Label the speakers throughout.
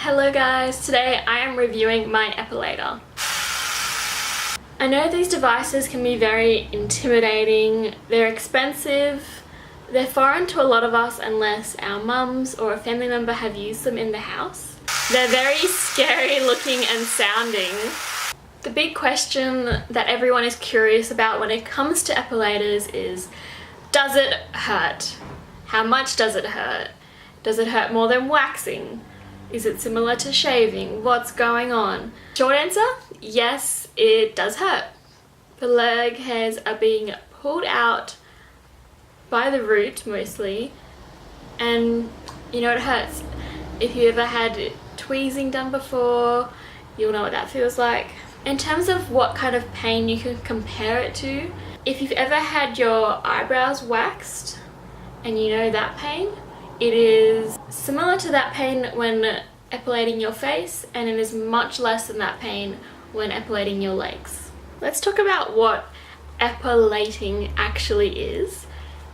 Speaker 1: Hello guys, today I am reviewing my epilator. I know these devices can be very intimidating, they're expensive, they're foreign to a lot of us unless our mums or a family member have used them in the house. They're very scary looking and sounding. The big question that everyone is curious about when it comes to epilators is, does it hurt? How much does it hurt? Does it hurt more than waxing? Is it similar to shaving? What's going on? Short answer, yes, it does hurt. The leg hairs are being pulled out by the root mostly, and you know it hurts. If you ever had tweezing done before, you'll know what that feels like. In terms of what kind of pain you can compare it to, if you've ever had your eyebrows waxed and you know that pain, it is similar to that pain when epilating your face, and it is much less than that pain when epilating your legs. Let's talk about what epilating actually is.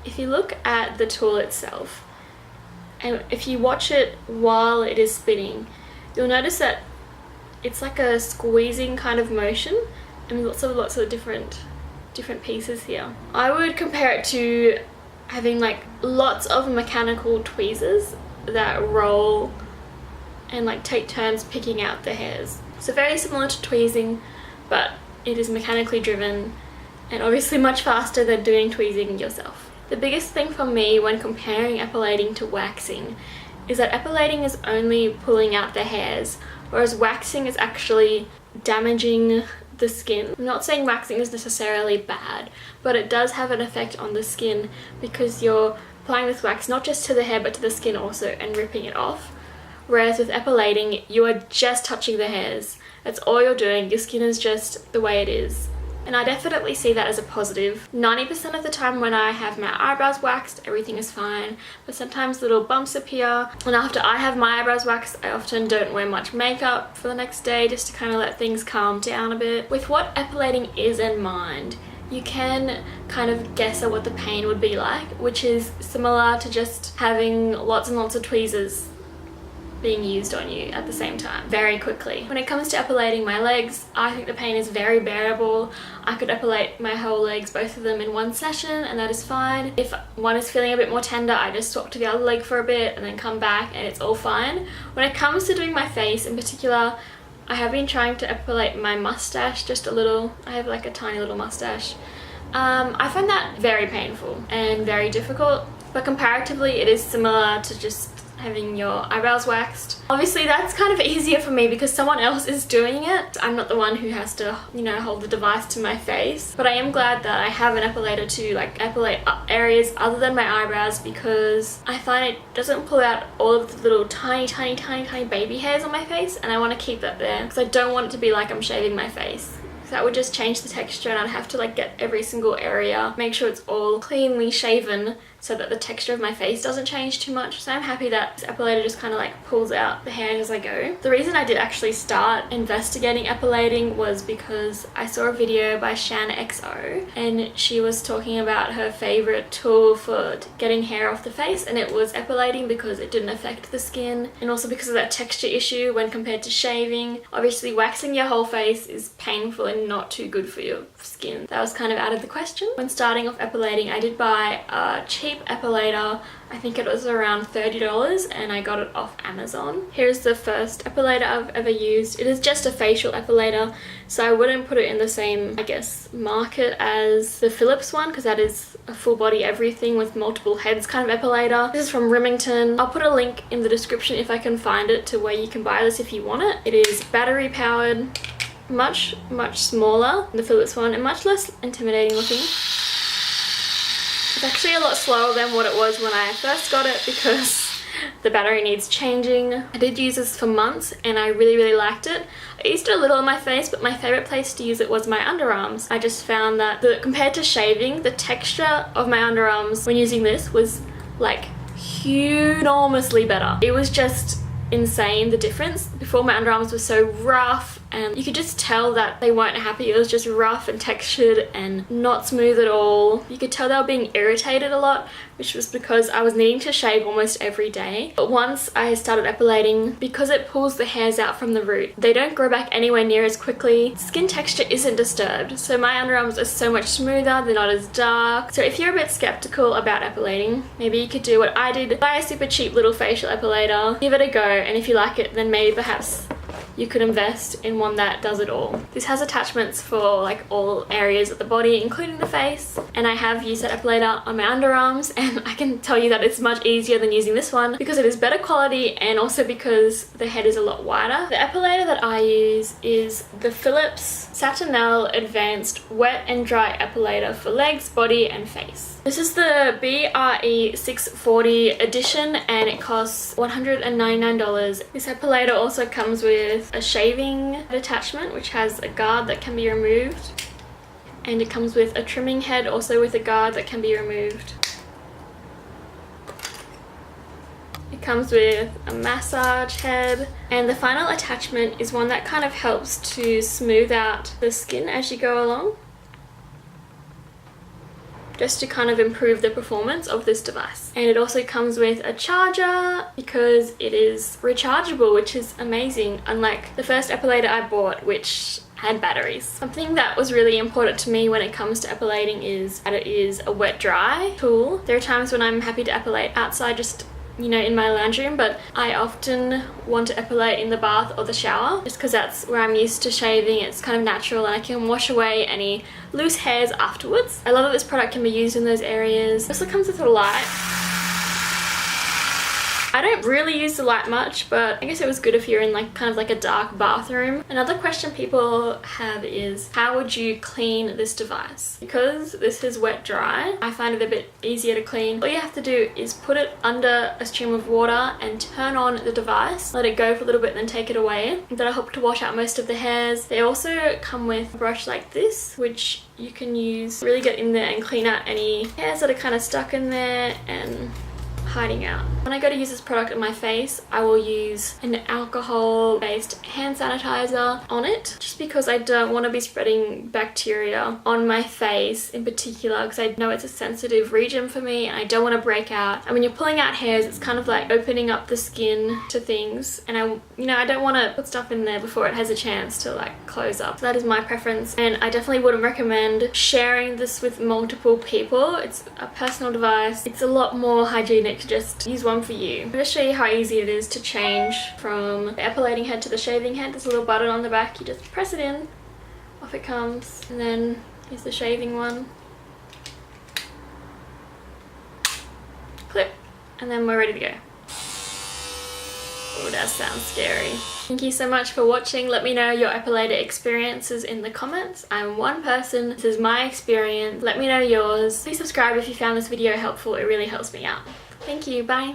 Speaker 1: If you look at the tool itself, and if you watch it while it is spinning, you'll notice that it's like a squeezing kind of motion, and lots of different pieces here. I would compare it to having like lots of mechanical tweezers that roll and like take turns picking out the hairs. So very similar to tweezing, but it is mechanically driven and obviously much faster than doing tweezing yourself. The biggest thing for me when comparing epilating to waxing is that epilating is only pulling out the hairs, whereas waxing is actually damaging the skin. I'm not saying waxing is necessarily bad, but it does have an effect on the skin because you're applying this wax not just to the hair but to the skin also and ripping it off. Whereas with epilating, you are just touching the hairs. That's all you're doing. Your skin is just the way it is. And I definitely see that as a positive. 90% of the time when I have my eyebrows waxed, everything is fine. But sometimes little bumps appear. And after I have my eyebrows waxed, I often don't wear much makeup for the next day just to kind of let things calm down a bit. With what epilating is in mind, you can kind of guess at what the pain would be like, which is similar to just having lots and lots of tweezers being used on you at the same time very quickly. When it comes to epilating my legs, I think the pain is very bearable. I could epilate my whole legs, both of them, in one session, and that is fine. If one is feeling a bit more tender, I just swap to the other leg for a bit and then come back and it's all fine. When it comes to doing my face in particular, I have been trying to epilate my mustache just a little. I have like a tiny little mustache. I find that very painful and very difficult, but comparatively it is similar to just having your eyebrows waxed. Obviously that's kind of easier for me because someone else is doing it. I'm not the one who has to, you know, hold the device to my face. But I am glad that I have an epilator to like epilate areas other than my eyebrows, because I find it doesn't pull out all of the little tiny baby hairs on my face, and I want to keep that there because I don't want it to be like I'm shaving my face. That would just change the texture and I'd have to like get every single area, make sure it's all cleanly shaven so that the texture of my face doesn't change too much. So I'm happy that this epilator just kind of like pulls out the hair as I go. The reason I did actually start investigating epilating was because I saw a video by Shan XO and she was talking about her favorite tool for getting hair off the face, and it was epilating because it didn't affect the skin and also because of that texture issue when compared to shaving. Obviously waxing your whole face is painful and not too good for your skin. That was kind of out of the question. When starting off epilating, I did buy a cheap epilator. I think it was around $30 and I got it off Amazon. Here's the first epilator I've ever used. It is just a facial epilator, so I wouldn't put it in the same, I guess, market as the Philips one, because that is a full body everything with multiple heads kind of epilator. This is from Remington. I'll put a link in the description if I can find it to where you can buy this if you want it. It is battery powered, much smaller than the Philips one and much less intimidating looking. It's actually a lot slower than what it was when I first got it because the battery needs changing. I did use this for months and I really liked it. I used it a little on my face, but my favorite place to use it was my underarms. I just found that compared to shaving, the texture of my underarms when using this was like enormously better. It was just insane, the difference. Before, my underarms were so rough and you could just tell that they weren't happy. It was just rough and textured and not smooth at all. You could tell they were being irritated a lot, which was because I was needing to shave almost every day. But once I started epilating, because it pulls the hairs out from the root, they don't grow back anywhere near as quickly. Skin texture isn't disturbed, so my underarms are so much smoother, they're not as dark. So if you're a bit skeptical about epilating, maybe you could do what I did, buy a super cheap little facial epilator, give it a go, and if you like it, then maybe perhaps you could invest in one that does it all. This has attachments for like all areas of the body, including the face, and I have used that epilator on my underarms, and I can tell you that it's much easier than using this one because it is better quality and also because the head is a lot wider. The epilator that I use is the Philips Satinel Advanced Wet and Dry Epilator for legs, body and face. This is the BRE 640 edition and it costs $199. This epilator also comes with a shaving attachment which has a guard that can be removed, and it comes with a trimming head also with a guard that can be removed. It comes with a massage head, and the final attachment is one that kind of helps to smooth out the skin as you go along, just to kind of improve the performance of this device. And it also comes with a charger because it is rechargeable, which is amazing, unlike the first epilator I bought, which had batteries. Something that was really important to me when it comes to epilating is that it is a wet dry tool. There are times when I'm happy to epilate outside, just in my lounge room, but I often want to epilate in the bath or the shower just because that's where I'm used to shaving. It's kind of natural and I can wash away any loose hairs afterwards. I love that this product can be used in those areas. It also comes with a light. I don't really use the light much, but I guess it was good if you're in kind of a dark bathroom. Another question people have is, how would you clean this device? Because this is wet dry, I find it a bit easier to clean. All you have to do is put it under a stream of water and turn on the device, let it go for a little bit, then take it away. That'll help to wash out most of the hairs. They also come with a brush like this, which you can use to really get in there and clean out any hairs that are kind of stuck in there and hiding out. When I go to use this product on my face, I will use an alcohol-based hand sanitizer on it, just because I don't want to be spreading bacteria on my face in particular, because I know it's a sensitive region for me and I don't want to break out. And when you're pulling out hairs, it's kind of like opening up the skin to things, and I don't want to put stuff in there before it has a chance to close up. So that is my preference, and I definitely wouldn't recommend sharing this with multiple people. It's a personal device. It's a lot more hygienic to just use one for you. I'm going to show you how easy it is to change from the epilating head to the shaving head. There's a little button on the back, you just press it in, off it comes, and then here's the shaving one. Clip, and then we're ready to go. Oh, that sounds scary. Thank you so much for watching. Let me know your epilator experiences in the comments. I'm one person, this is my experience. Let me know yours. Please subscribe if you found this video helpful, it really helps me out. Thank you, bye.